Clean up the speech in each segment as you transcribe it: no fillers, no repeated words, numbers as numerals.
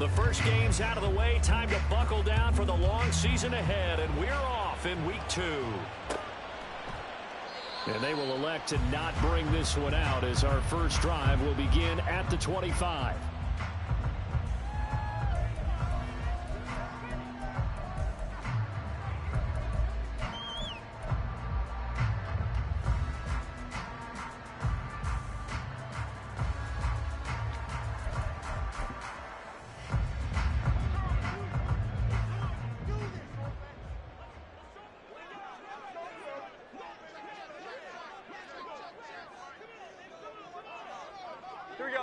the first game's out of the way. Time to buckle down for the long season ahead, and we're off in week 2. And they will elect to not bring this one out as our first drive will begin at the 25.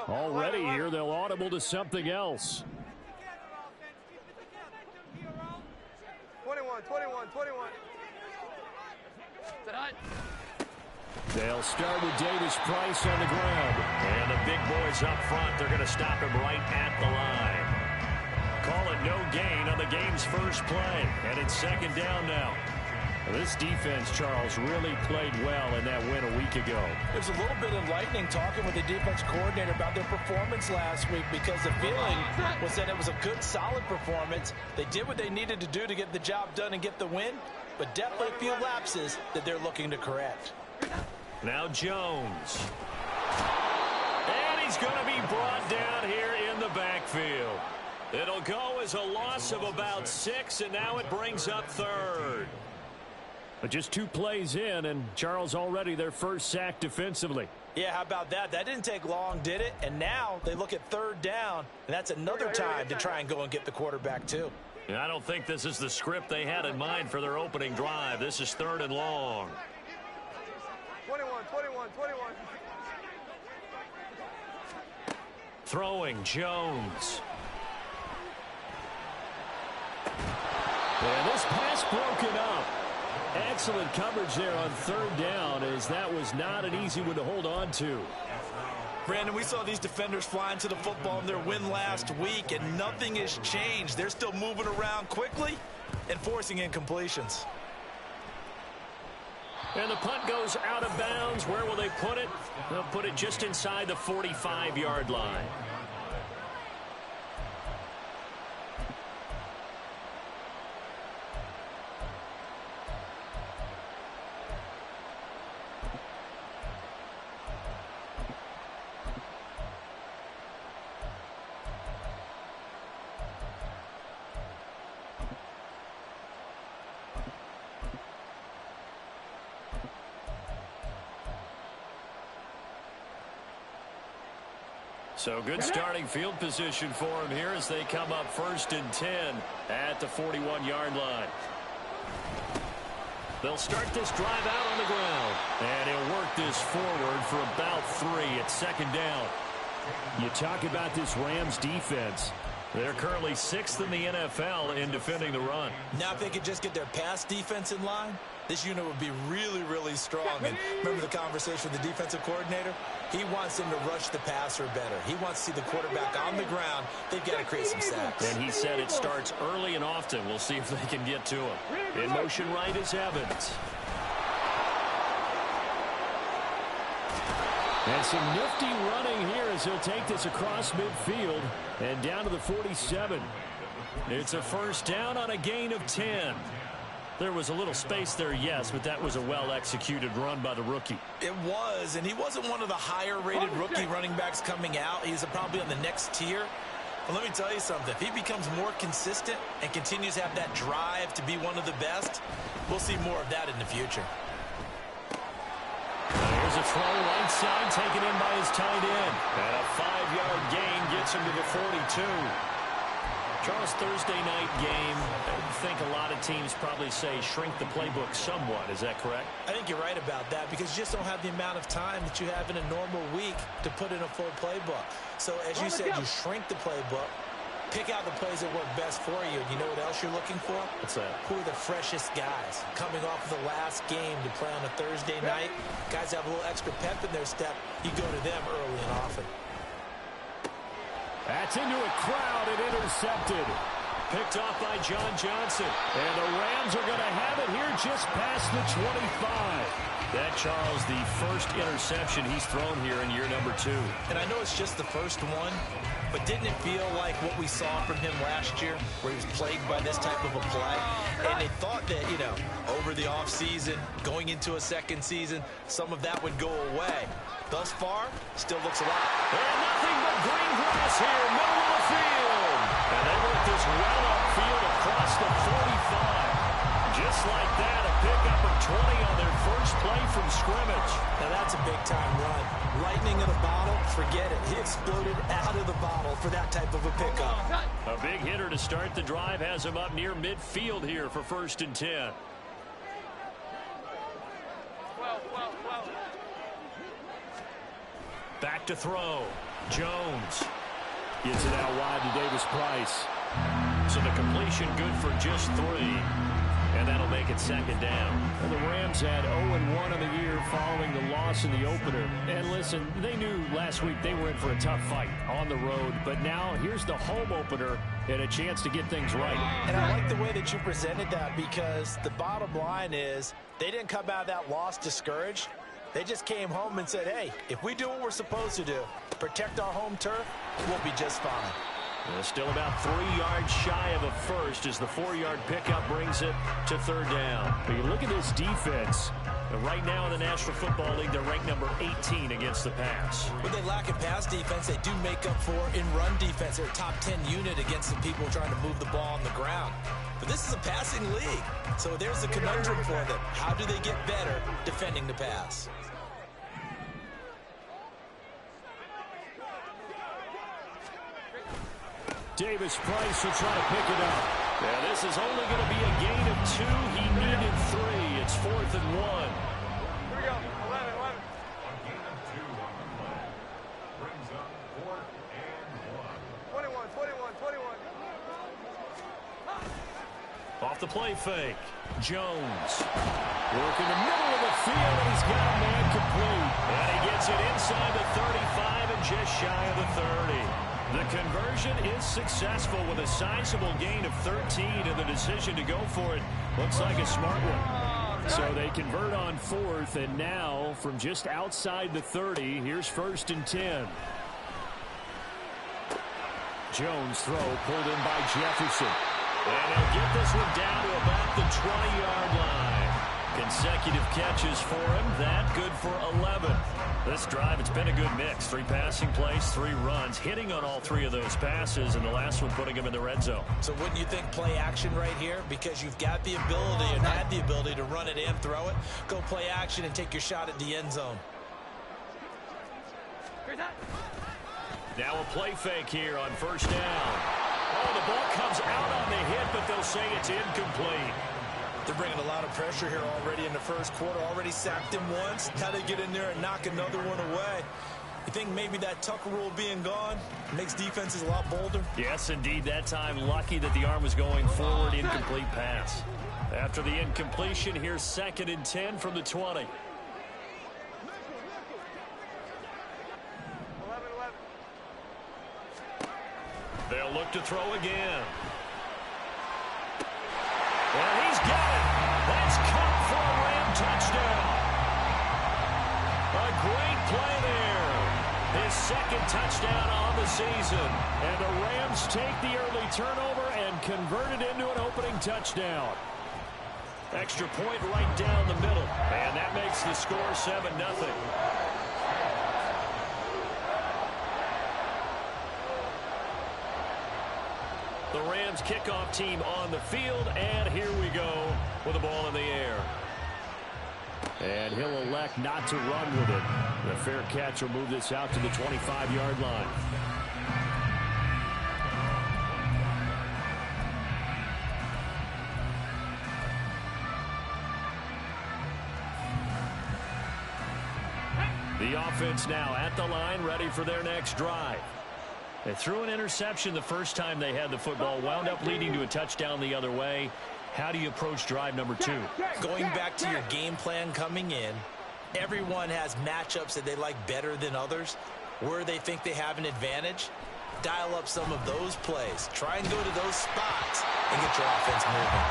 Already here, they'll audible to something else. 21. They'll start with Davis Price on the ground. And the big boys up front, they're going to stop him right at the line. Call it no gain on the game's first play. And it's second down now. This defense, Charles, really played well in that win a week ago. It was a little bit enlightening talking with the defense coordinator about their performance last week because the feeling was that it was a good, solid performance. They did what they needed to do to get the job done and get the win, but definitely a few lapses that they're looking to correct. Now Jones. And he's going to be brought down here in the backfield. It'll go as a loss of about 6, and now it brings up third. But just 2 plays in, and Charles already their first sack defensively. Yeah, how about that? That didn't take long, did it? And now they look at third down, and that's another time to try and go and get the quarterback too. And I don't think this is the script they had in mind for their opening drive. This is third and long. 21. Throwing Jones. And this pass broken up. Excellent coverage there on third down, as that was not an easy one to hold on to. Brandon, we saw these defenders flying to the football in their win last week, and nothing has changed. They're still moving around quickly and forcing incompletions. And the punt goes out of bounds. Where will they put it? They'll put it just inside the 45-yard line. So good starting field position for him here as they come up 1st and 10 at the 41-yard line. They'll start this drive out on the ground. And he'll work this forward for about 3 at second down. You talk about this Rams defense. They're currently 6th in the NFL in defending the run. Now if they could just get their pass defense in line, this unit would be really, really strong. And remember the conversation with the defensive coordinator? He wants them to rush the passer better. He wants to see the quarterback on the ground. They've got to create some sacks. And he said it starts early and often. We'll see if they can get to him. In motion right is Evans. And some nifty running here as he'll take this across midfield and down to the 47. It's a first down on a gain of 10. There was a little space there, yes, but that was a well-executed run by the rookie. It was, and he wasn't one of the higher-rated rookie running backs coming out. He's probably on the next tier. But let me tell you something. If he becomes more consistent and continues to have that drive to be one of the best, we'll see more of that in the future. Here's a throw right side taken in by his tight end. And a 5-yard gain gets him to the 42. Charles, Thursday night game, I think a lot of teams probably say shrink the playbook somewhat. Is that correct? I think you're right about that because you just don't have the amount of time that you have in a normal week to put in a full playbook. So as you said, you shrink the playbook, pick out the plays that work best for you. And you know what else you're looking for? What's that? Who are the freshest guys coming off of the last game to play on a Thursday night? Guys have a little extra pep in their step. You go to them early and often. That's into a crowd and intercepted. picked off by John Johnson. And the Rams are going to have it here just past the 25. That, Charles, the first interception he's thrown here in year number 2. And I know it's just the first one, but didn't it feel like what we saw from him last year, where he was plagued by this type of a play? And they thought that, you know, over the offseason, going into a second season, some of that would go away. Thus far, still looks a lot. And nothing but green grass here, middle of the field. And they work this well upfield across the 45. Just like that, a pickup of 20 on their first play from scrimmage. Now that's a big-time run. Lightning in a bottle, forget it. He exploded out of the bottle for that type of a pickup. A big hitter to start the drive has him up near midfield here for 1st and 10. Back to throw. Jones gets it out wide to Davis Price. So the completion good for just 3. And that'll make it 2nd down. Well, the Rams had 0-1 on the year following the loss in the opener. And listen, they knew last week they were in for a tough fight on the road. But now here's the home opener and a chance to get things right. And I like the way that you presented that, because the bottom line is they didn't come out of that loss discouraged. They just came home and said, hey, if we do what we're supposed to do, protect our home turf, we'll be just fine. Still about 3 yards shy of a first as the 4-yard pickup brings it to 3rd down. But you look at this defense. Right now in the National Football League, they're ranked number 18 against the pass. When they lack in pass defense, they do make up for in run defense. They're a top 10 unit against the people trying to move the ball on the ground. But this is a passing league, so there's a conundrum for them. How do they get better defending the pass? Davis Price will try to pick it up. Yeah, this is only going to be a gain of 2. He needed 3. It's 4th and 1. Here we go. 11. Gain of 2 on the play. Brings up 4th and 1. 21. Off the play fake. Jones. Working the middle of the field, and he's got a man complete. And he gets it inside the 35 and just shy of the 30. The conversion is successful with a sizable gain of 13, and the decision to go for it looks like a smart one. So they convert on 4th, and now from just outside the 30, here's 1st and 10. Jones throw pulled in by Jefferson. And he'll get this one down to about the 20-yard line. Consecutive catches for him. That good for 11. This drive, it's been a good mix. 3 passing plays, 3 runs, hitting on all 3 of those passes, and the last one putting him in the red zone. So wouldn't you think play action right here? Because you've got the ability and had the ability to run it and throw it. Go play action and take your shot at the end zone. Now a play fake here on 1st down. Oh, the ball comes out on the hit, but they'll say it's incomplete. They're bringing a lot of pressure here already in the first quarter. Already sacked him once. Now they get in there and knock another one away. You think maybe that Tucker rule being gone makes defenses a lot bolder? Yes, indeed. That time, lucky that the arm was going forward. Incomplete pass. After the incompletion, here's 2nd and 10 from the 20. 11. They'll look to throw again. And he's got it. That's caught for a Ram touchdown. A great play there. His 2nd touchdown on the season. And the Rams take the early turnover and convert it into an opening touchdown. Extra point right down the middle. And that makes the score 7-0. The Rams kickoff team on the field, and here we go with the ball in the air. And he'll elect not to run with it. The fair catch will move this out to the 25-yard line. The offense now at the line, ready for their next drive. They threw an interception the first time they had the football, wound up leading to a touchdown the other way. How do you approach drive number 2? Going back to your game plan coming in, everyone has matchups that they like better than others, where they think they have an advantage. dial up some of those plays. Try and go to those spots and get your offense moving.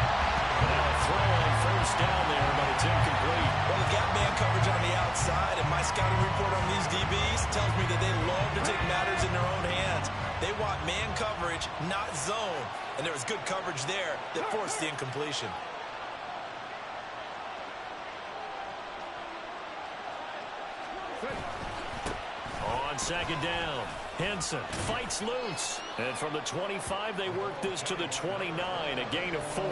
Now a throw on first down there, but it's incomplete. Well, they've got man coverage on the outside, and my scouting report on these DBs tells me that they love to take matters in their own hands. They want man coverage, not zone. And there was good coverage there that forced the incompletion. On second down, Henson fights loose. And from the 25, they work this to the 29, a gain of 4.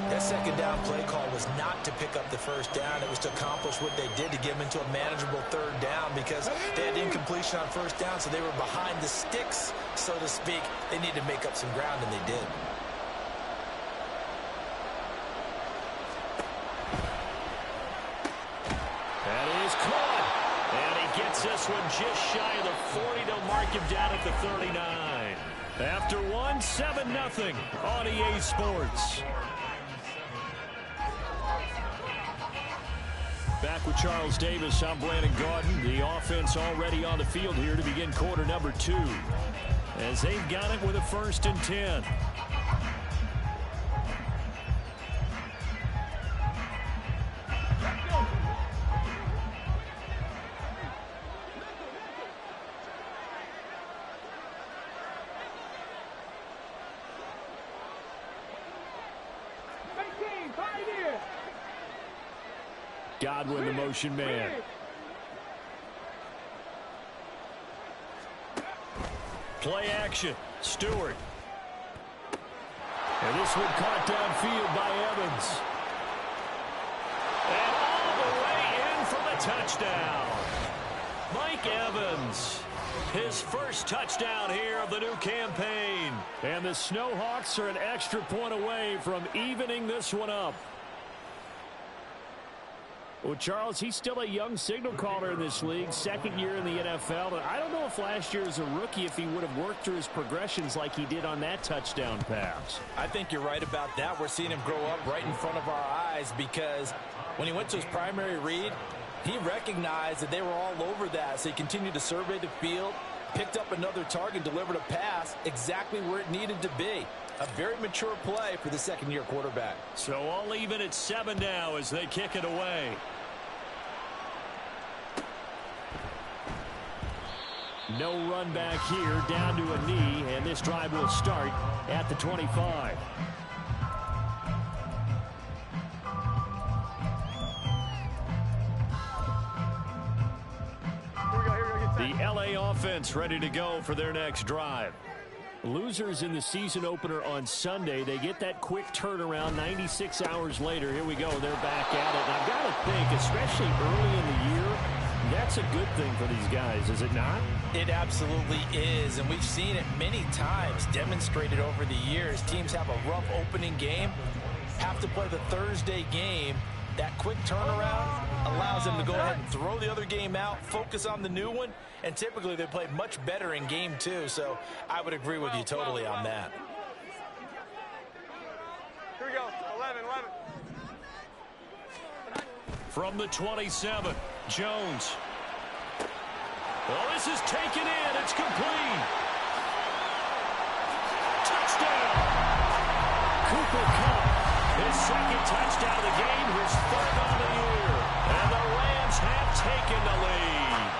That second down play call was not to pick up the first down. It was to accomplish what they did to get them into a manageable third down because they had incompletion on first down, so they were behind the sticks, so to speak. They needed to make up some ground, and they did. That is caught. And he gets this one just shy of the 40. They'll mark him down at the 39. After one, 7-0 on EA Sports. Back with Charles Davis, I'm Brandon Gaudin. The offense already on the field here to begin quarter number 2. As they've got it with a 1st and 10. Godwin, the motion man. Play action. Stewart. And this one caught downfield by Evans. And all the way in for the touchdown. Mike Evans. His first touchdown here of the new campaign. And the Snowhawks are an extra point away from evening this one up. Well, Charles, he's still a young signal caller in this league, 2nd year in the NFL. And I don't know if last year as a rookie if he would have worked through his progressions like he did on that touchdown pass. I think you're right about that. We're seeing him grow up right in front of our eyes because when he went to his primary read, he recognized that they were all over that. So he continued to survey the field, picked up another target, delivered a pass exactly where it needed to be. A very mature play for the 2nd-year quarterback. So all even at 7 now as they kick it away. No run back here, down to a knee, and this drive will start at the 25. The LA offense ready to go for their next drive. Losers in the season opener on Sunday. They get that quick turnaround 96 hours later. Here we go. They're back at it. And I've got to think, especially early in the year, that's a good thing for these guys, is it not? It absolutely is, and we've seen it many times demonstrated over the years. Teams have a rough opening game, have to play the Thursday game. That quick turnaround allows them to go ahead and throw the other game out, focus on the new one, and typically they play much better in game 2, so I would agree with you totally on that. Here we go. 11. From the 27, Jones. Well, this is taken in. It's complete. Touchdown. Cooper Kupp, his 2nd touchdown of the game, his 3rd on the year. And the Rams have taken the lead.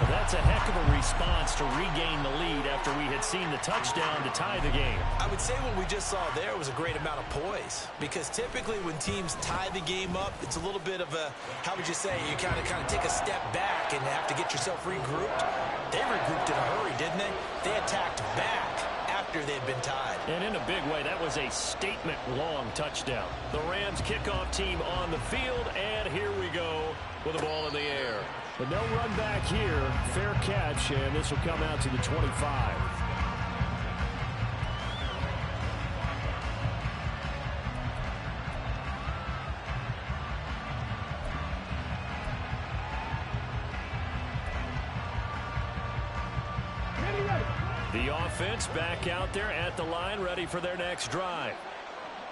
Well, that's a heck of a response to regain the lead after we had seen the touchdown to tie the game. I would say what we just saw there was a great amount of poise because typically when teams tie the game up, it's a little bit of a, how would you say, you kind of take a step back and have to get yourself regrouped. They regrouped in a hurry, didn't they? They attacked back after they'd been tied. And in a big way, that was a statement-long touchdown. The Rams kickoff team on the field, and here we go with the ball in the air. But no run back here. Fair catch, and this will come out to the 25. The offense back out there at the line, ready for their next drive.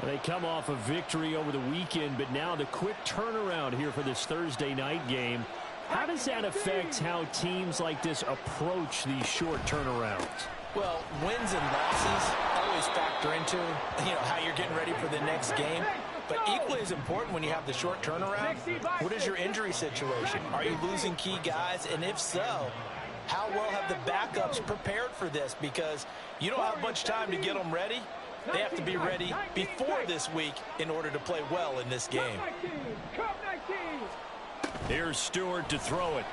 They come off a victory over the weekend, but now the quick turnaround here for this Thursday night game. How does that affect how teams like this approach these short turnarounds? Well, wins and losses always factor into, how you're getting ready for the next game. But equally as important when you have the short turnaround, what is your injury situation? Are you losing key guys? And if so, how well have the backups prepared for this? Because you don't have much time to get them ready. They have to be ready before this week in order to play well in this game. Here's Stewart to throw it.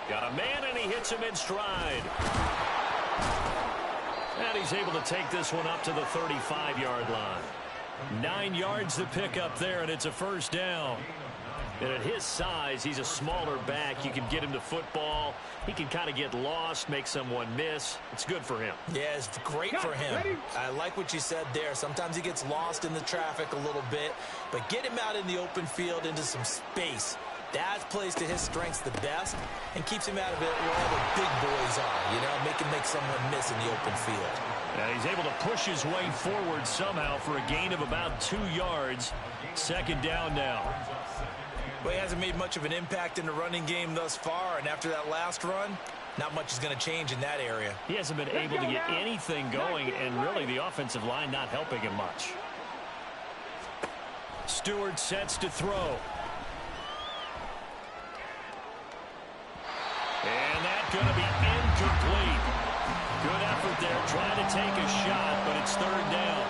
Got a man, and he hits him in stride. And he's able to take this one up to the 35-yard line. 9 yards to pick up there, and it's a first down. And at his size, he's a smaller back. You can get him to football. He can kind of get lost, make someone miss. It's good for him. Yeah, it's great for him. I like what you said there. Sometimes he gets lost in the traffic a little bit, but get him out in the open field into some space. That plays to his strengths the best and keeps him out of it where all the big boys are, make him make someone miss in the open field. And he's able to push his way forward somehow for a gain of about 2 yards. Second down now. Well, he hasn't made much of an impact in the running game thus far, and after that last run, not much is going to change in that area. He hasn't been able to get anything going, and really the offensive line not helping him much. Stewart sets to throw. And that's going to be incomplete. Good effort there, trying to take a shot, but it's third down.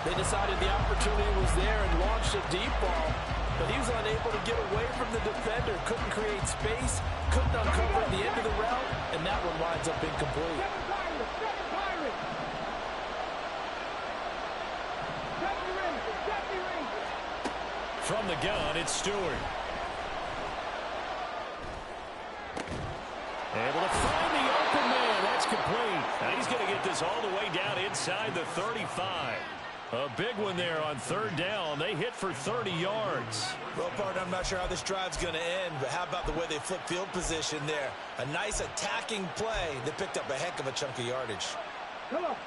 They decided the opportunity was there and launched a deep ball, but he was unable to get away from the defender, couldn't create space, couldn't uncover at the end of the route, and that one winds up incomplete. From the gun, it's Stewart. Able to find the open man. That's complete. Now he's going to get this all the way down inside the 35. A big one there on third down. They hit for 30 yards. Well, partner, I'm not sure how this drive's going to end, but how about the way they flip field position there? A nice attacking play that picked up a heck of a chunk of yardage.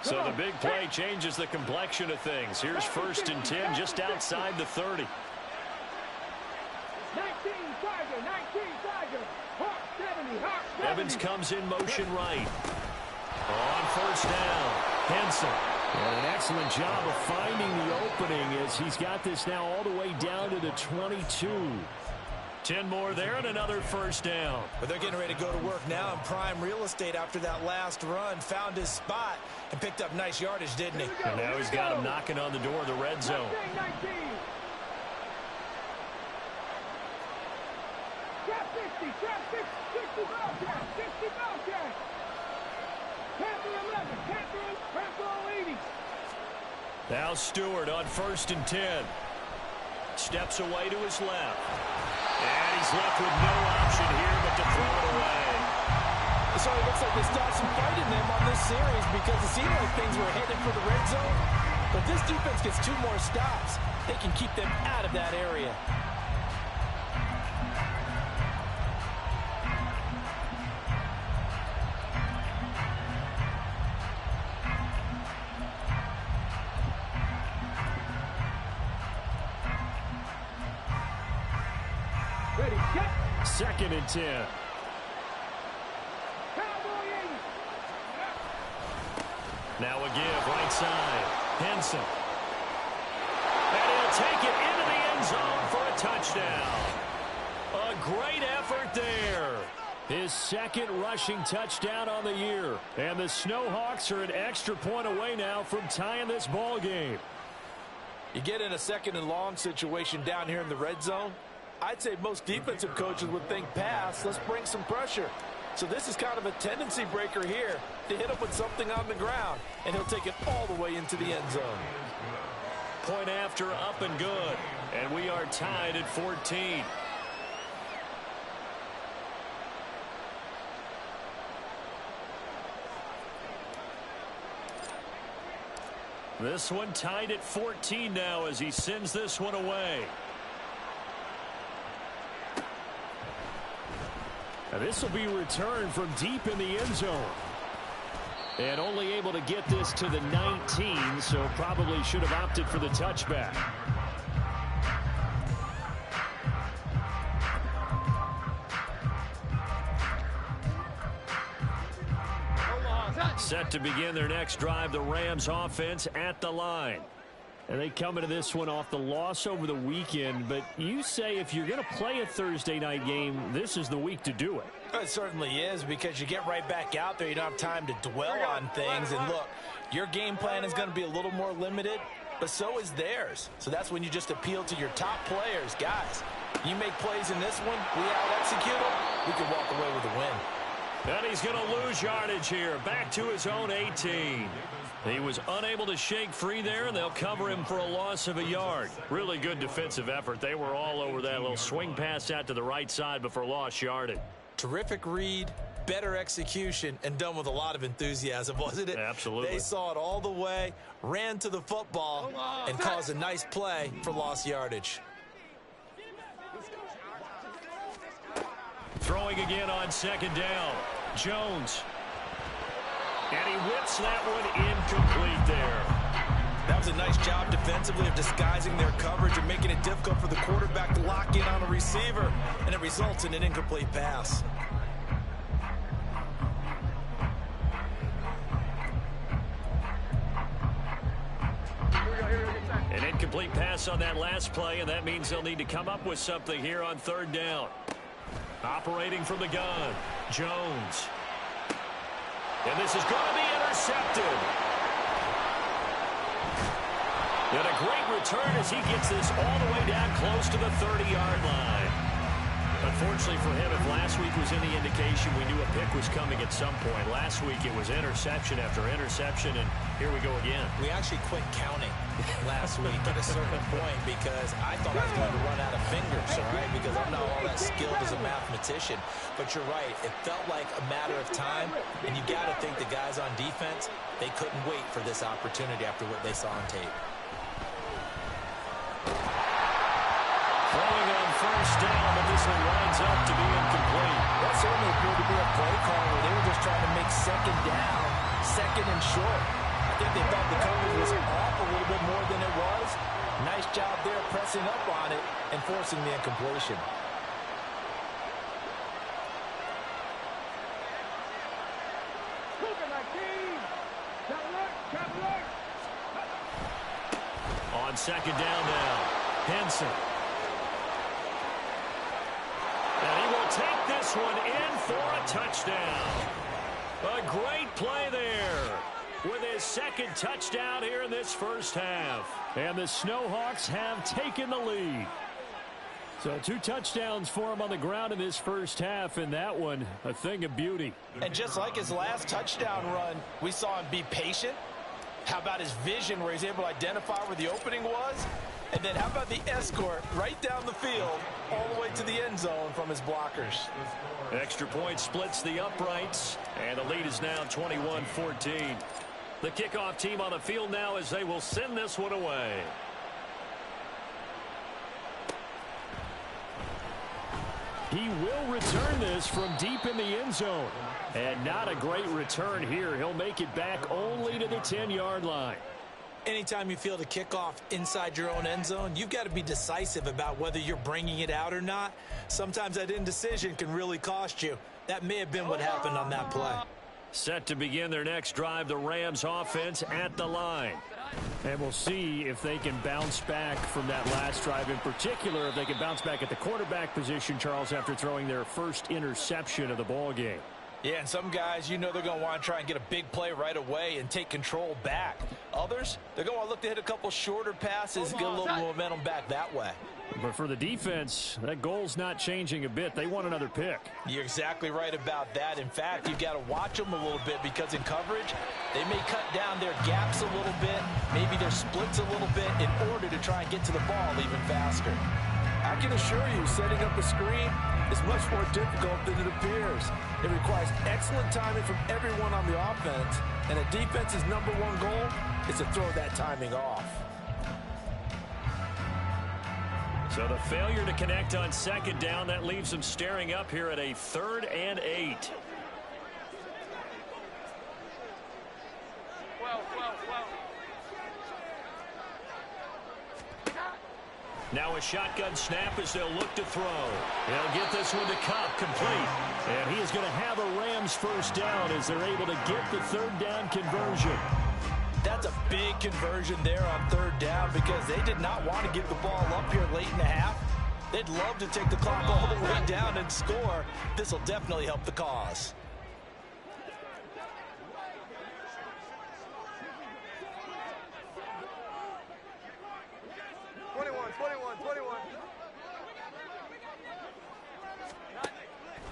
So the big play changes the complexion of things. Here's 1st and 10 just outside the 30. 19 Tiger, 19 Tiger. Hawk 70, Hawk 70. Evans comes in motion right. On first down, Henson. And an excellent job of finding the opening as he's got this now all the way down to the 22. 10 more there and another first down. But they're getting ready to go to work now in prime real estate after that last run. Found his spot and picked up nice yardage, didn't he? And now he's got him knocking on the door of the red zone. 19. Trap 60, trap 60, 60 ball catch, 60 ball catch. Panther 11, Panther 80. Now Stewart on 1st and 10. Steps away to his left. And he's left with no option here but to throw it away. So it looks like they stopped some fight in them on this series because it seemed like things were headed for the red zone. But this defense gets 2 more stops. They can keep them out of that area. Ready, set. 2nd and 10. Cowboy 80. Now a give right side. Henson. And he'll take it into the end zone for a touchdown. A great effort there. His 2nd rushing touchdown on the year. And the Snowhawks are an extra point away now from tying this ball game. You get in a 2nd and long situation down here in the red zone, I'd say most defensive coaches would think pass, let's bring some pressure. So this is kind of a tendency breaker here to hit him with something on the ground, and he'll take it all the way into the end zone. Point after, up and good. And we are tied at 14. This one tied at 14 now as he sends this one away. Now this will be returned from deep in the end zone. And only able to get this to the 19, so probably should have opted for the touchback. Set to begin their next drive, the Rams offense at the line. And they come into this one off the loss over the weekend, but you say if you're going to play a Thursday night game, this is the week to do it. It certainly is, because you get right back out there. You don't have time to dwell on things. And look, your game plan is going to be a little more limited, but so is theirs. So that's when you just appeal to your top players. Guys, you make plays in this one, we out-execute them, we can walk away with a win. And he's going to lose yardage here, back to his own 18. He was unable to shake free there, and they'll cover him for a loss of a yard. Really good defensive effort. They were all over that little swing pass out to the right side before lost yardage. Terrific read, better execution, and done with a lot of enthusiasm, wasn't it? Absolutely. They saw it all the way, ran to the football, and caused a nice play for lost yardage. Throwing again on second down. Jones. And he whips that one incomplete there. That was a nice job defensively of disguising their coverage and making it difficult for the quarterback to lock in on a receiver, and it results in an incomplete pass. An incomplete pass on that last play, and that means they'll need to come up with something here on third down. Operating from the gun, Jones. And this is going to be intercepted. And a great return as he gets this all the way down close to the 30-yard line. Unfortunately for him, if last week was any indication, we knew a pick was coming at some point. Last week it was interception after interception, and here we go again. We actually quit counting last week at a certain point because I thought I was going to run out of fingers, all right, because I'm not all that skilled as a mathematician. But you're right, it felt like a matter of time, and you got to think the guys on defense, they couldn't wait for this opportunity after what they saw on tape. Throwing on first down, but this one winds up to be incomplete. That certainly appeared to be a play call where they were just trying to make second down, second and short. I think they thought the coverage was off a little bit more than it was. Nice job there pressing up on it and forcing the incompletion. On second down now, Henson. And he will take this one in for a touchdown. A great play there with his second touchdown here in this first half. And the Snowhawks have taken the lead. So 2 touchdowns for him on the ground in this first half, and that one a thing of beauty. And just like his last touchdown run, we saw him be patient. How about his vision where he's able to identify where the opening was? And then how about the escort right down the field all the way to the end zone from his blockers? Extra point splits the uprights, and the lead is now 21-14. The kickoff team on the field now as they will send this one away. He will return this from deep in the end zone. And not a great return here. He'll make it back only to the 10-yard line. Anytime you field a kickoff inside your own end zone, you've got to be decisive about whether you're bringing it out or not. Sometimes that indecision can really cost you. That may have been what happened on that play. Set to begin their next drive, the Rams offense at the line. And we'll see if they can bounce back from that last drive. In particular, if they can bounce back at the quarterback position, Charles, after throwing their first interception of the ball game. Yeah, and some guys, you know they're going to want to try and get a big play right away and take control back. Others, they're going to look to hit a couple shorter passes and get a little momentum back that way. But for the defense, that goal's not changing a bit. They want another pick. You're exactly right about that. In fact, you've got to watch them a little bit because in coverage, they may cut down their gaps a little bit, maybe their splits a little bit in order to try and get to the ball even faster. I can assure you, setting up a screen is much more difficult than it appears. It requires excellent timing from everyone on the offense, and a defense's #1 goal is to throw that timing off. So the failure to connect on second down, that leaves them staring up here at a 3rd and 8. Now a shotgun snap as they'll look to throw. He'll get this one to Cup, complete. And he is going to have a Rams first down as they're able to get the third down conversion. That's a big conversion there on third down because they did not want to give the ball up here late in the half. They'd love to take the clock all the way down and score. This will definitely help the cause.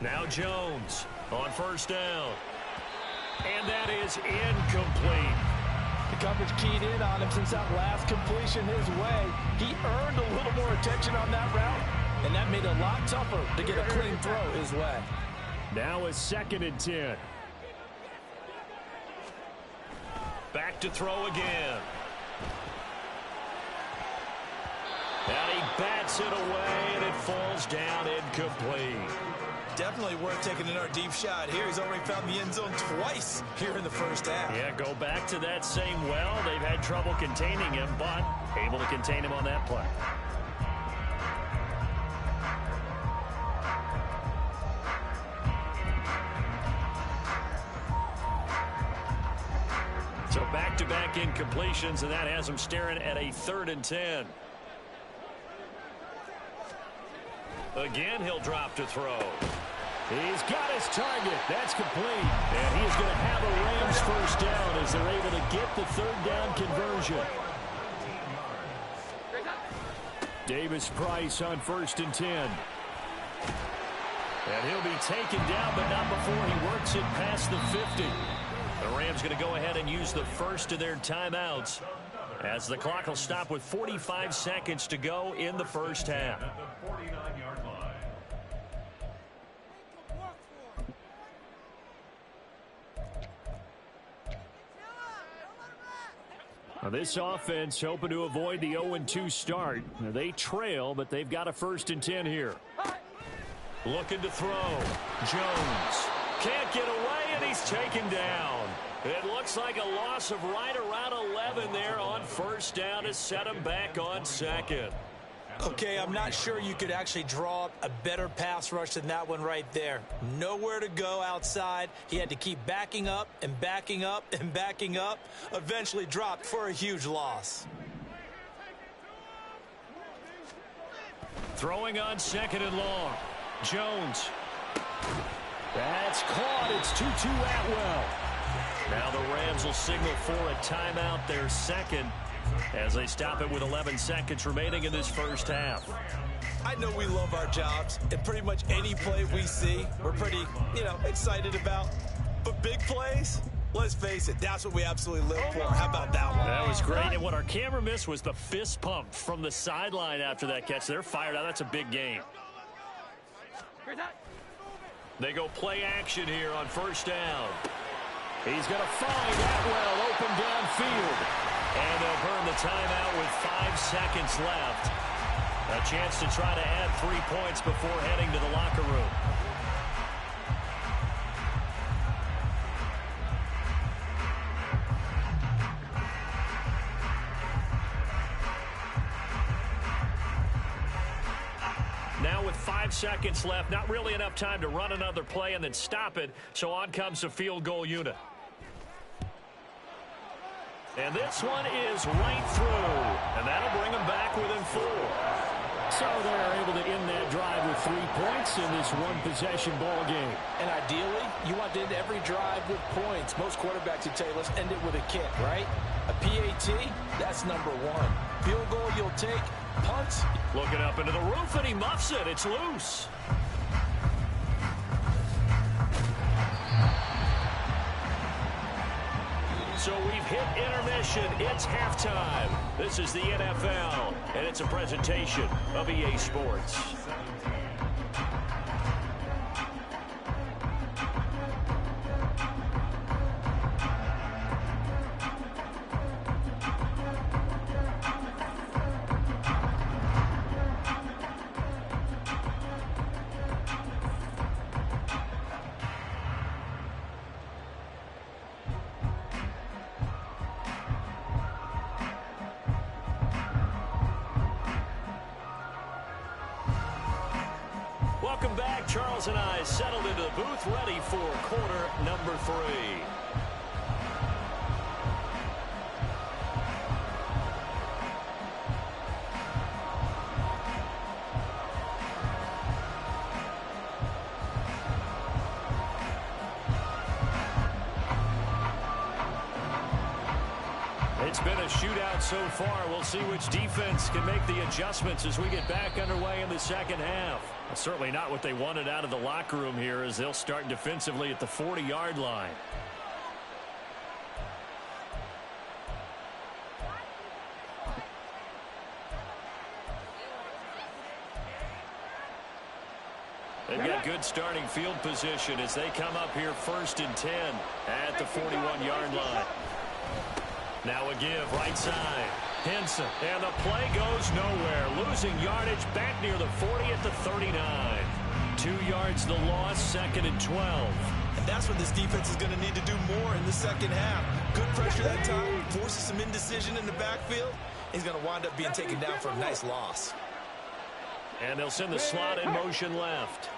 Now Jones on first down. And that is incomplete. The coverage keyed in on him since that last completion his way. He earned a little more attention on that route, and that made it a lot tougher to get a clean throw his way. Now a 2nd and 10. Back to throw again. And he bats it away, and it falls down incomplete. Definitely worth taking another deep shot here. He's already found the end zone twice here in the first half. Yeah, go back to that same well. They've had trouble containing him, but able to contain him on that play. So back-to-back incompletions, and that has him staring at a 3rd and 10. Again, he'll drop to throw. He's got his target. That's complete. And he is going to have a Rams first down as they're able to get the third down conversion. Davis-Price on 1st and 10. And he'll be taken down, but not before he works it past the 50. The Rams going to go ahead and use the first of their timeouts as the clock will stop with 45 seconds to go in the first half. Now this offense hoping to avoid the 0-2 start. Now they trail, but they've got a 1st and 10 here. Looking to throw. Jones can't get away, and he's taken down. It looks like a loss of right around 11 there on first down to set him back on 2nd. Okay, I'm not sure you could actually draw up a better pass rush than that one right there. Nowhere to go outside. He had to keep backing up and backing up and backing up. Eventually dropped for a huge loss. Throwing on 2nd and long. Jones. That's caught. It's 2-2 Atwell. Now the Rams will signal for a timeout, their 2nd, as they stop it with 11 seconds remaining in this first half. I know we love our jobs, and pretty much any play we see, we're pretty, excited about. But big plays, let's face it, that's what we absolutely live for. How about that one? That was great, and what our camera missed was the fist pump from the sideline after that catch. They're fired out. That's a big game. They go play action here on first down. He's going to find Atwell open downfield. And they'll burn the timeout with 5 seconds left. A chance to try to add 3 points before heading to the locker room. Now with 5 seconds left, not really enough time to run another play and then stop it. So on comes the field goal unit. And this one is right through. And that'll bring them back within 4. So they're able to end that drive with 3 points in this one-possession ball game. And ideally, you want to end every drive with points. Most quarterbacks would tell you, let's end it with a kick, right? A PAT, that's number 1. Field goal you'll take, punts. Looking up into the roof, and he muffs it. It's loose. So we've hit intermission. It's halftime. This is the NFL, and it's a presentation of EA Sports. Welcome back. Charles and I settled into the booth, ready for quarter number 3. It's been a shootout so far. We'll see which defense can make the adjustments as we get back underway in the second half. Certainly not what they wanted out of the locker room here, as they'll start defensively at the 40-yard line. They've got good starting field position as they come up here 1st and 10 at the 41-yard line. Now a give, right side. Henson, and the play goes nowhere. Losing yardage back near the 40 at the 39. 2 yards the loss, 2nd and 12. And that's what this defense is going to need to do more in the second half. Good pressure that time, forces some indecision in the backfield. He's going to wind up being taken down for a nice loss. And they'll send the slot in motion left.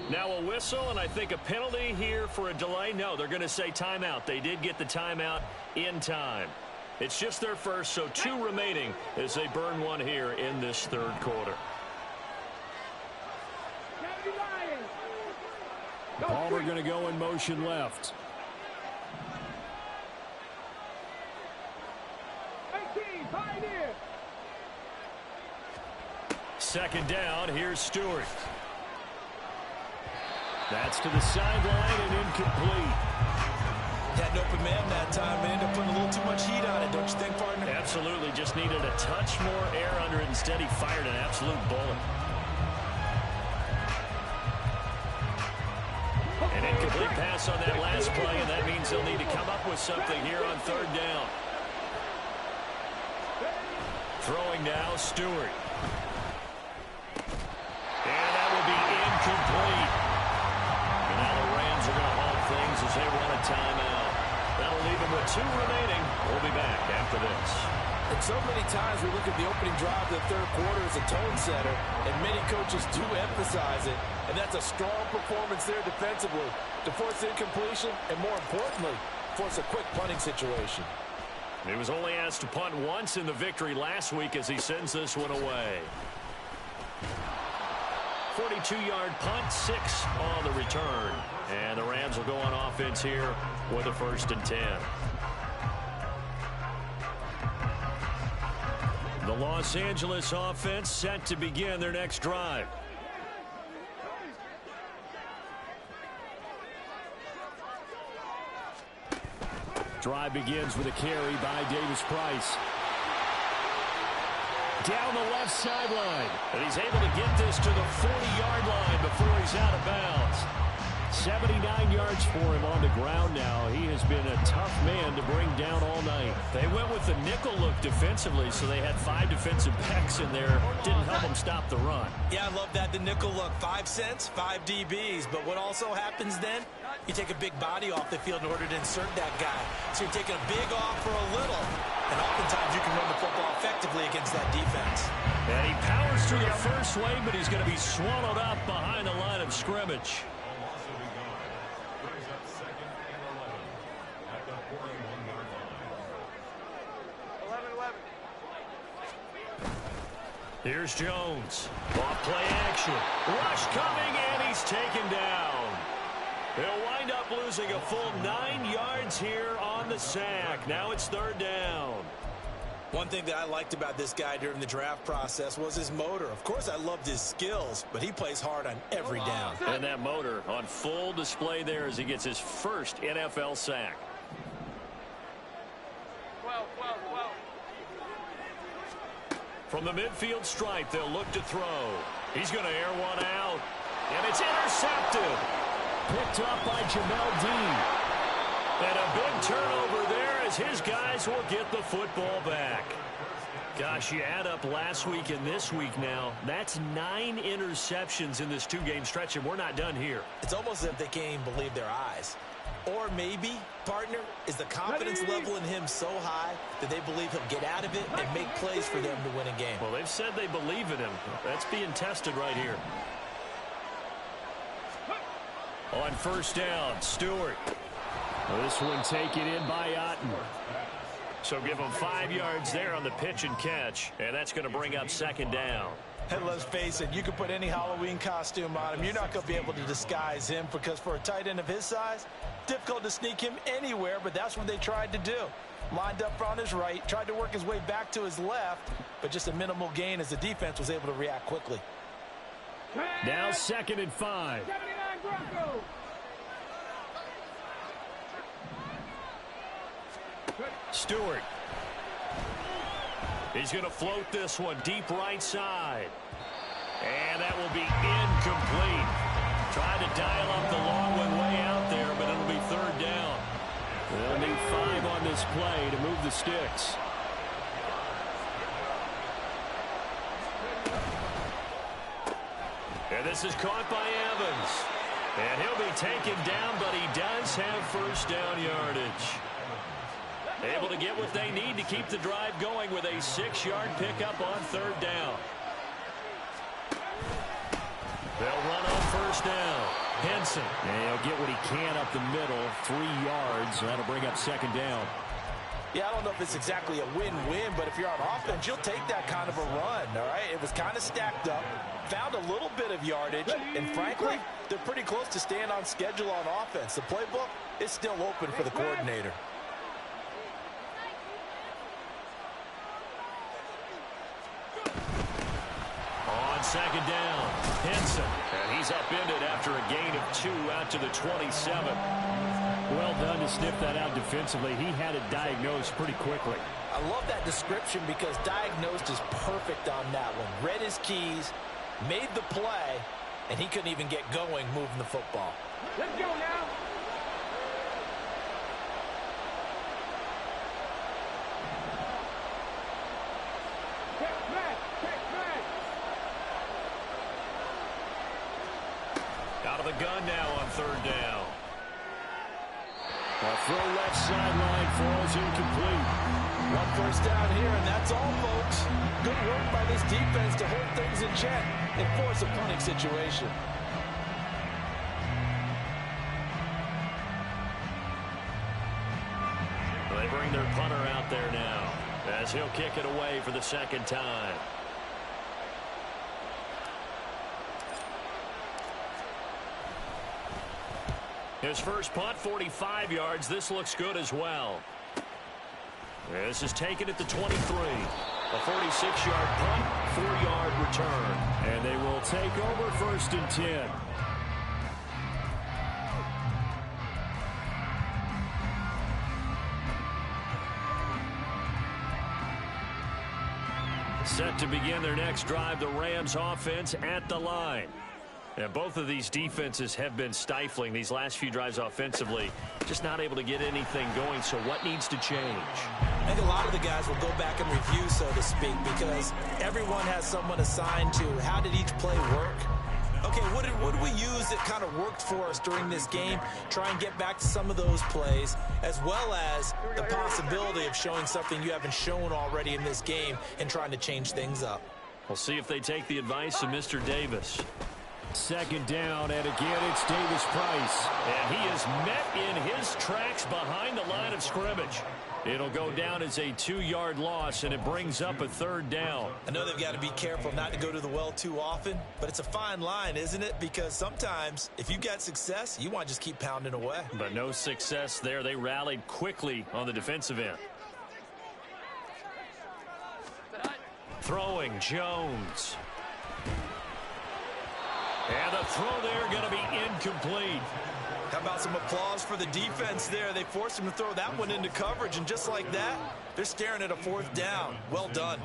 Now a whistle, and I think a penalty here for a delay. No, they're going to say timeout. They did get the timeout in time. It's just their first, so 2 remaining as they burn one here in this 3rd quarter. Palmer going to go in motion left. 18, pioneer. 2nd down, here's Stewart. That's to the sideline and incomplete. Had an open man that time and ended up putting a little too much heat on it, don't you think, partner? Absolutely, just needed a touch more air under it. Instead, he fired an absolute bullet. An incomplete pass on that last play, and that means they'll need to come up with something here on 3rd down. Throwing now, Stewart. And that will be incomplete. And now the Rams are going to halt things as they run a timeout. That'll leave them with 2 remaining. We'll be back after this. And so many times we look at the opening drive of the 3rd quarter as a tone setter, and many coaches do emphasize it, and that's a strong performance there defensively to force incompletion and, more importantly, force a quick punting situation. He was only asked to punt once in the victory last week as he sends this one away. 42-yard punt, 6 on the return. And the Rams will go on offense here with a 1st and 10. The Los Angeles offense set to begin their next drive. Drive begins with a carry by Davis-Price. Down the left sideline. And he's able to get this to the 40-yard line before he's out of bounds. 79 yards for him on the ground now. He has been a tough man to bring down all night. They went with the nickel look defensively, so they had 5 defensive backs in there. Didn't help them stop the run. Yeah, I love that, the nickel look. 5 cents, 5 DBs. But what also happens then, you take a big body off the field in order to insert that guy. So you're taking a big off for a little. And oftentimes you can run the football effectively against that defense. And he powers through the first wave, but he's going to be swallowed up behind the line of scrimmage. Here's Jones. Off play action. Rush coming, and he's taken down. He'll wind up losing a full 9 yards here on the sack. Now it's 3rd down. One thing that I liked about this guy during the draft process was his motor. Of course, I loved his skills, but he plays hard on every down. And that motor on full display there as he gets his first NFL sack. 12. From the midfield stripe, they'll look to throw. He's going to air one out, and it's intercepted. Picked up by Jamel Dean. And a big turnover there as his guys will get the football back. Gosh, you add up last week and this week now. That's 9 interceptions in this 2-game stretch, and we're not done here. It's almost as if they can't even believe their eyes. Or maybe, partner, is the confidence level in him so high that they believe he'll get out of it and make plays for them to win a game. Well, they've said they believe in him. That's being tested right here. On first down, Stewart. This one taken in by Otten. So give him 5 yards there on the pitch and catch, and that's going to bring up second down. And let's face it, you can put any Halloween costume on him. You're not going to be able to disguise him because for a tight end of his size, difficult to sneak him anywhere, but that's what they tried to do. Lined up on his right, tried to work his way back to his left, but just a minimal gain as the defense was able to react quickly. Now 2nd and 5. 79 Broncos. Stewart. He's going to float this one deep right side. And that will be incomplete. Trying to dial up the long way out there, but it'll be third down. They'll need 5 on this play to move the sticks. And this is caught by Evans. And he'll be taken down, but he does have first down yardage. Able to get what they need to keep the drive going with a 6-yard pickup on third down. They'll run on first down. Henson. And he'll get what he can up the middle. 3 yards. That'll bring up second down. Yeah, I don't know if it's exactly a win-win, but if you're on offense, you'll take that kind of a run, all right? It was kind of stacked up, found a little bit of yardage, and frankly, they're pretty close to staying on schedule on offense. The playbook is still open for the coordinator. On second down, Henson. And he's upended after a gain of 2 out to the 27. Well done to sniff that out defensively. He had it diagnosed pretty quickly. I love that description because diagnosed is perfect on that one. Read his keys, made the play, and he couldn't even get going moving the football. Let's go now. Out of the gun now on third down. A throw left sideline falls incomplete. 1 first down here, and that's all, folks. Good work by this defense to hold things in check and force a punting situation. They bring their punter out there now as he'll kick it away for the second time. His first punt, 45 yards. This looks good as well. This is taken at the 23. A 46-yard punt, 4-yard return. And they will take over 1st and 10. Set to begin their next drive, the Rams offense at the line. And both of these defenses have been stifling these last few drives offensively. Just not able to get anything going, so what needs to change? I think a lot of the guys will go back and review, so to speak, because everyone has someone assigned to how did each play work. Okay, what did we use that kind of worked for us during this game? Try and get back to some of those plays, as well as the possibility of showing something you haven't shown already in this game and trying to change things up. We'll see if they take the advice of Mr. Davis. Second down, and again, it's Davis Price. And he is met in his tracks behind the line of scrimmage. It'll go down as a 2-yard loss, and it brings up a third down. I know they've got to be careful not to go to the well too often, but it's a fine line, isn't it? Because sometimes, if you got success, you want to just keep pounding away. But no success there. They rallied quickly on the defensive end. Throwing, Jones. And the throw there going to be incomplete. How about some applause for the defense there? They forced him to throw that one into coverage, and just like that, they're staring at a 4th down. Well done.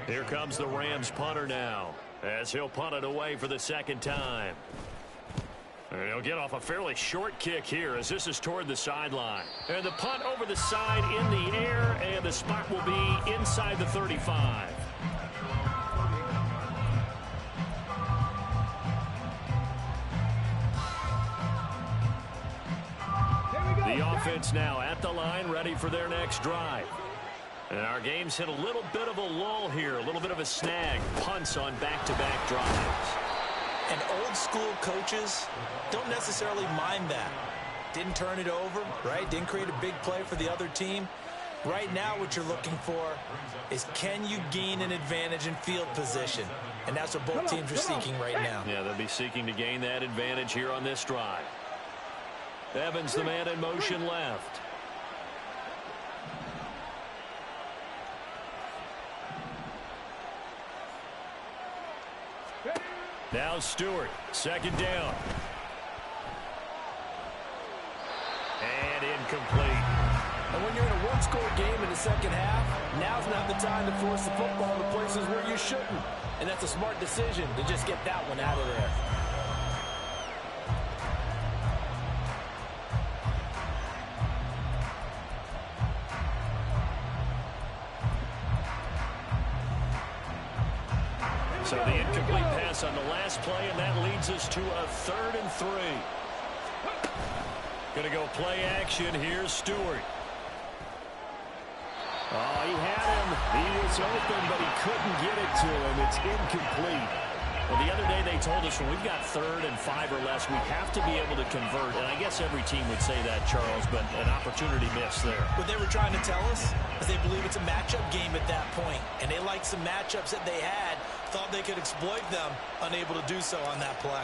Here comes the Rams punter now, as he'll punt it away for the second time. And he'll get off a fairly short kick here, as this is toward the sideline. And the punt over the side in the air, and the spot will be inside the 35. Here we offense now at the line, ready for their next drive. And our game's hit a little bit of a lull here, a little bit of a snag. Punts on back-to-back drives. And old-school coaches don't necessarily mind that. Didn't turn it over, right? Didn't create a big play for the other team. Right now what you're looking for is, can you gain an advantage in field position? And that's what both teams are seeking right now. Yeah, they'll be seeking to gain that advantage here on this drive. Evans, the man in motion left. Now Stewart, second down. And incomplete. And when you're in a one-score game in the second half, now's not the time to force the football to places where you shouldn't. And that's a smart decision to just get that one out of there. So the incomplete pass on the last play, and that leads us to a 3rd and 3. Going to go play action. Here's Stewart. Oh, he had him. He was open, but he couldn't get it to him. It's incomplete. Well, the other day they told us when we've got 3rd and 5 or less, we have to be able to convert. And I guess every team would say that, Charles, but an opportunity missed there. What they were trying to tell us is they believe it's a matchup game at that point. And they liked some matchups that they had, thought they could exploit them, unable to do so on that play.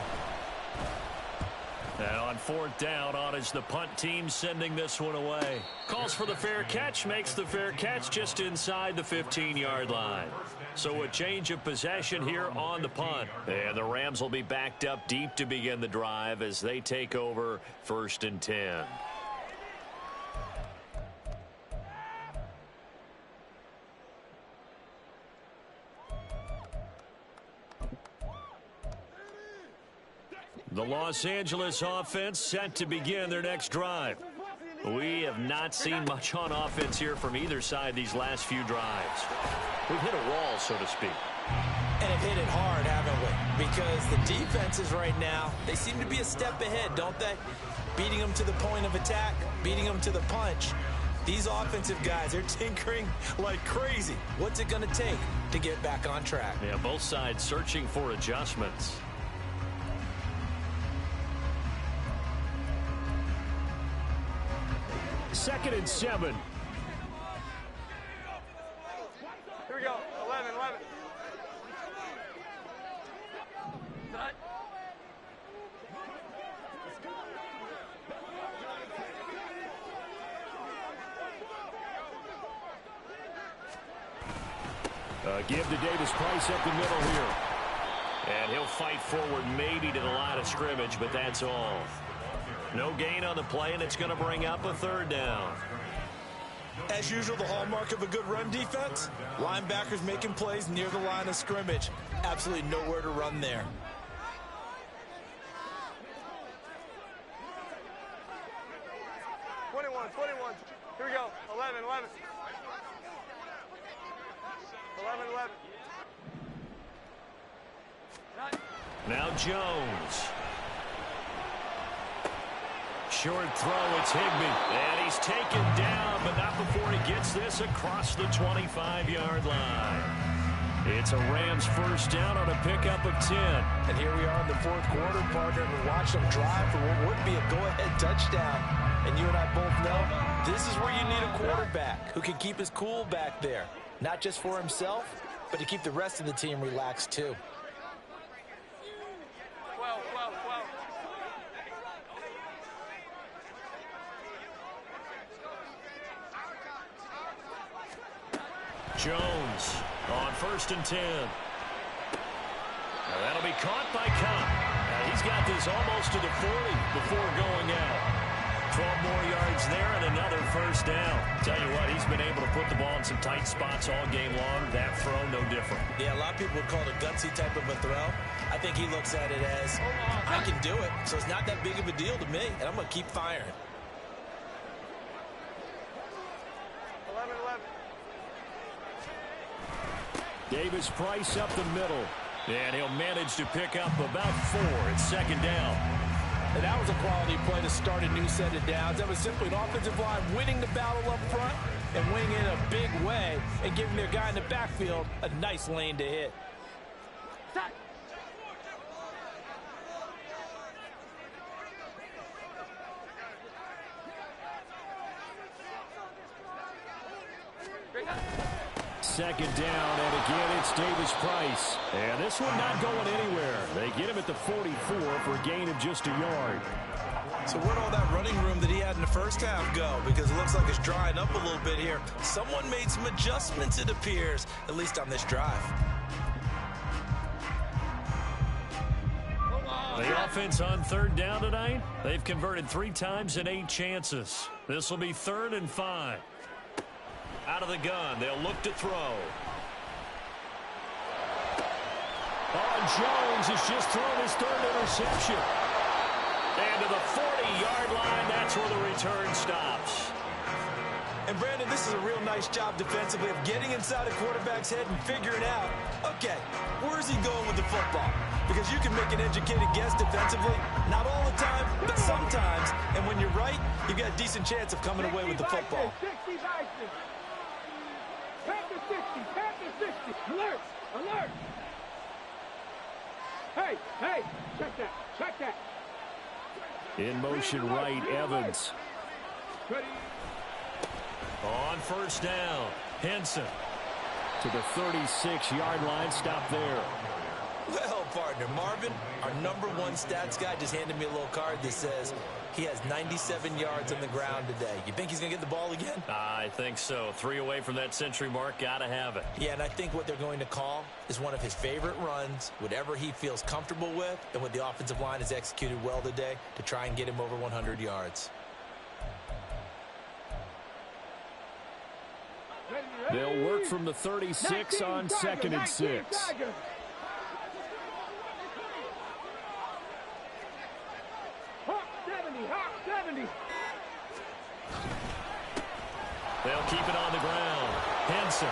And on 4th down, on is the punt team sending this one away. Calls for the fair catch, makes the fair catch just inside the 15-yard line. So a change of possession here on the punt. And the Rams will be backed up deep to begin the drive as they take over 1st and 10. The Los Angeles offense set to begin their next drive. We have not seen much on offense here from either side these last few drives. We've hit a wall, so to speak. And have hit it hard, haven't we? Because the defenses right now, they seem to be a step ahead, don't they? Beating them to the point of attack, beating them to the punch. These offensive guys, they're tinkering like crazy. What's it going to take to get back on track? Yeah, both sides searching for adjustments. Second and 7. Here we go. 11. Give to Davis Price up the middle here. And he'll fight forward maybe to the line of scrimmage, but that's all. No gain on the play, and it's going to bring up a 3rd down. As usual, the hallmark of a good run defense, linebackers making plays near the line of scrimmage. Absolutely nowhere to run there. Here we go. 11. 11. Now Jones. Short throw, it's Higbee. And he's taken down, but not before he gets this across the 25-yard line. It's a Rams 1st down on a pickup of 10. And here we are in the 4th quarter, partner, and we watch them drive for what would be a go-ahead touchdown. And you and I both know this is where you need a quarterback who can keep his cool back there. Not just for himself, but to keep the rest of the team relaxed too. Well. Jones on 1st and 10. Now that'll be caught by Cobb. Now he's got this almost to the 40 before going out. 12 more yards there and another 1st down. Tell you what, he's been able to put the ball in some tight spots all game long. That throw, no different. Yeah, a lot of people would call it a gutsy type of a throw. I think he looks at it as, I can do it, so it's not that big of a deal to me, and I'm going to keep firing. 11. Davis Price up the middle. And he'll manage to pick up about 4 at 2nd down. And that was a quality play to start a new set of downs. That was simply an offensive line winning the battle up front and winning in a big way and giving their guy in the backfield a nice lane to hit. Second down, and again, it's Davis Price. And this one not going anywhere. They get him at the 44 for a gain of just a yard. So where'd all that running room that he had in the first half go? Because it looks like it's drying up a little bit here. Someone made some adjustments, it appears, at least on this drive. The offense on third down tonight, they've converted 3 times in 8 chances. This will be 3rd and 5. Out of the gun, they'll look to throw. Oh, Jones has just thrown his 3rd interception. And to the 40-yard line, that's where the return stops. And, Brandon, this is a real nice job defensively of getting inside a quarterback's head and figuring out, okay, where's he going with the football? Because you can make an educated guess defensively, not all the time, but sometimes. And when you're right, you've got a decent chance of coming away with the football. 60 Vikings. Panther 60, Panther 60. Alert, alert. Hey, hey, check that, check that. In motion right, Evans. Ready. On first down, Henson. To the 36-yard line, stop there. Well, partner, Marvin, our #1 stats guy, just handed me a little card that says he has 97 yards on the ground today. You think he's going to get the ball again? I think so. 3 away from that century mark. Got to have it. Yeah, and I think what they're going to call is one of his favorite runs, whatever he feels comfortable with, and what the offensive line has executed well today to try and get him over 100 yards. They'll work from the 36 on 2nd and 6. Hawk 70. They'll keep it on the ground. Henson.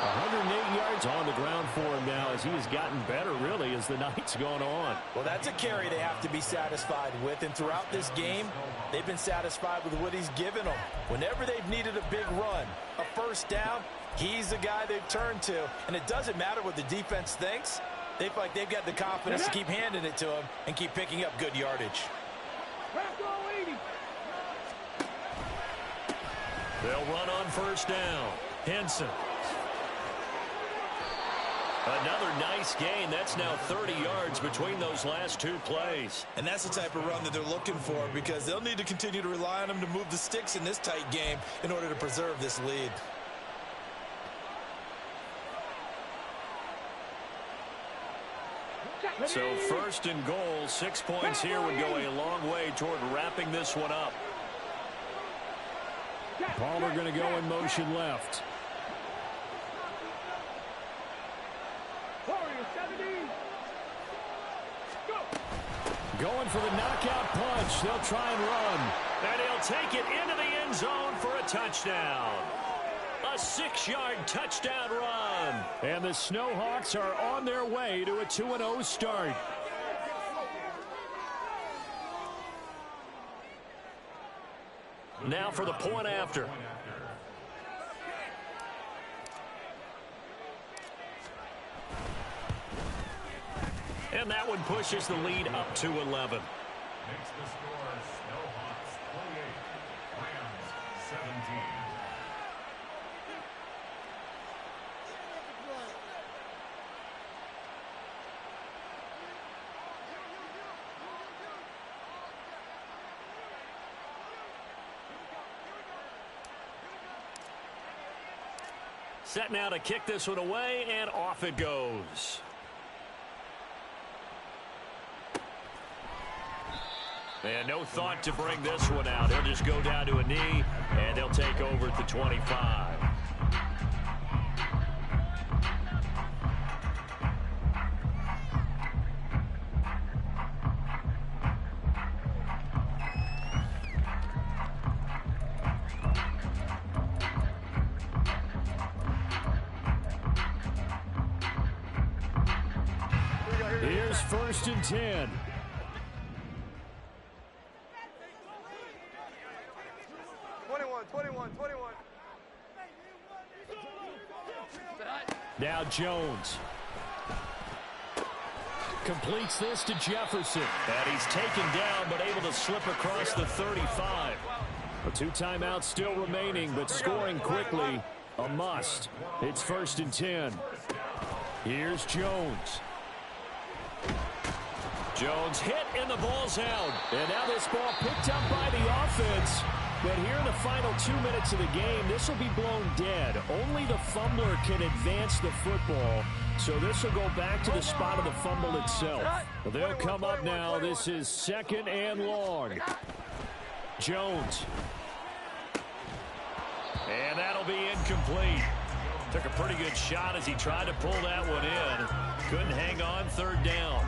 108 yards on the ground for him now as he has gotten better, really, as the night's gone on. Well, that's a carry they have to be satisfied with, and throughout this game, they've been satisfied with what he's given them. Whenever they've needed a big run, a first down, he's the guy they've turned to, and it doesn't matter what the defense thinks. They feel like they've got the confidence to keep handing it to him and keep picking up good yardage. They'll run on first down. Henson. Another nice gain. That's now 30 yards between those last 2 plays. And that's the type of run that they're looking for, because they'll need to continue to rely on him to move the sticks in this tight game in order to preserve this lead. So 1st and goal, 6 points here would go a long way toward wrapping this one up. Palmer going to go in motion left. Going for the knockout punch. They'll try and run. And he'll take it into the end zone for a touchdown. A 6-yard touchdown run. And the Snowhawks are on their way to a 2-0 start. Now for the point after. And that one pushes the lead up to 11. Makes the score Snowhawks 28, Rams 17. Set now to kick this one away, and off it goes. And no thought to bring this one out. He'll just go down to a knee, and they'll take over at the 25. Here's 1st and 10. Jones. Completes this to Jefferson. And he's taken down, but able to slip across the 35. A 2 timeouts still remaining, but scoring quickly, a must. It's 1st and 10. Here's Jones. Jones hit, and the ball's out. And now this ball picked up by the offense. But here in the final 2 minutes of the game, this will be blown dead. Only the fumbler can advance the football. So this will go back to the spot of the fumble itself. They'll come up now. This is 2nd and long. Jones. And that'll be incomplete. Took a pretty good shot as he tried to pull that one in. Couldn't hang on, 3rd down.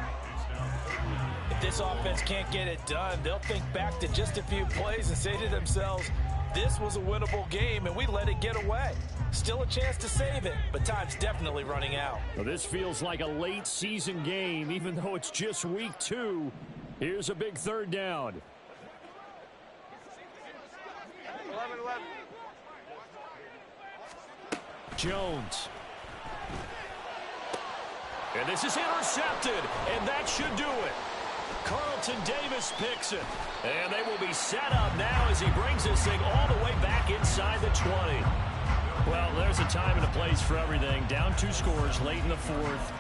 If this offense can't get it done, they'll think back to just a few plays and say to themselves, this was a winnable game and we let it get away. Still a chance to save it, but time's definitely running out. Well, this feels like a late season game, even though it's just week 2. Here's a big 3rd down. 11-11. Jones. And this is intercepted, and that should do it. Carlton Davis picks it. And they will be set up now as he brings this thing all the way back inside the 20. Well, there's a time and a place for everything. Down 2 scores late in the 4th.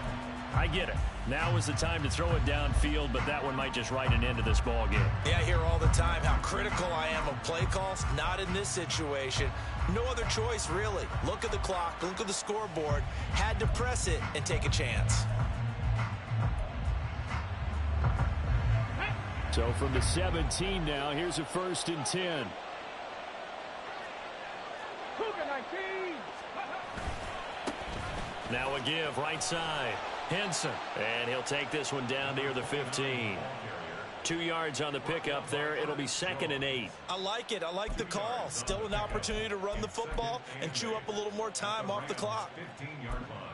I get it. Now is the time to throw it downfield, but that one might just write an end to this ball game. Yeah, I hear all the time how critical I am of play calls. Not in this situation. No other choice, really. Look at the clock, look at the scoreboard. Had to press it and take a chance. So from the 17 now, here's a 1st and 10. Cougar 19. Now a give, right side. Henson. And he'll take this one down near the 15. 2 yards on the pickup there. It'll be 2nd and 8. I like it. I like the call. Still an opportunity to run the football and chew up a little more time off the clock. 15-yard line.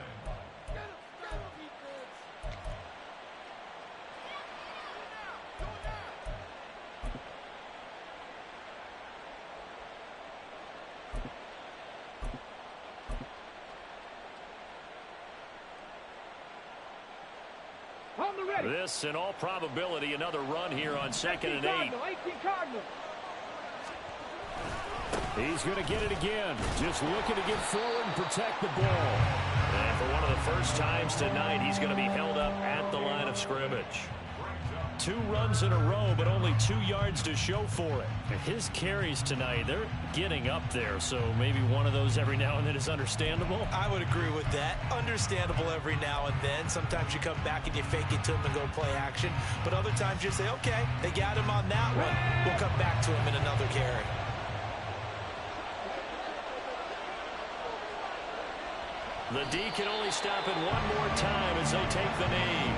This, in all probability, another run here on 2nd and 8. He's going to get it again. Just looking to get forward and protect the ball. And for one of the first times tonight, he's going to be held up at the line of scrimmage. 2 runs in a row, but only 2 yards to show for it. His carries tonight, they're getting up there, so maybe one of those every now and then is understandable. I would agree with that. Understandable every now and then. Sometimes you come back and you fake it to him and go play action. But other times you say, okay, they got him on that one. We'll come back to him in another carry. The D can only stop it one more time as they take the knee.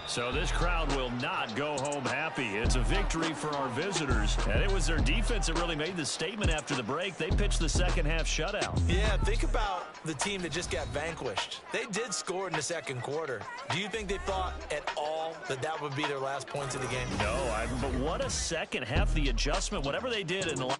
So this crowd will not go home happy. It's a victory for our visitors. And it was their defense that really made the statement after the break. They pitched the second half shutout. Yeah, think about the team that just got vanquished. They did score in the 2nd quarter. Do you think they thought at all that that would be their last points of the game? No, but what a second half. The adjustment, whatever they did in the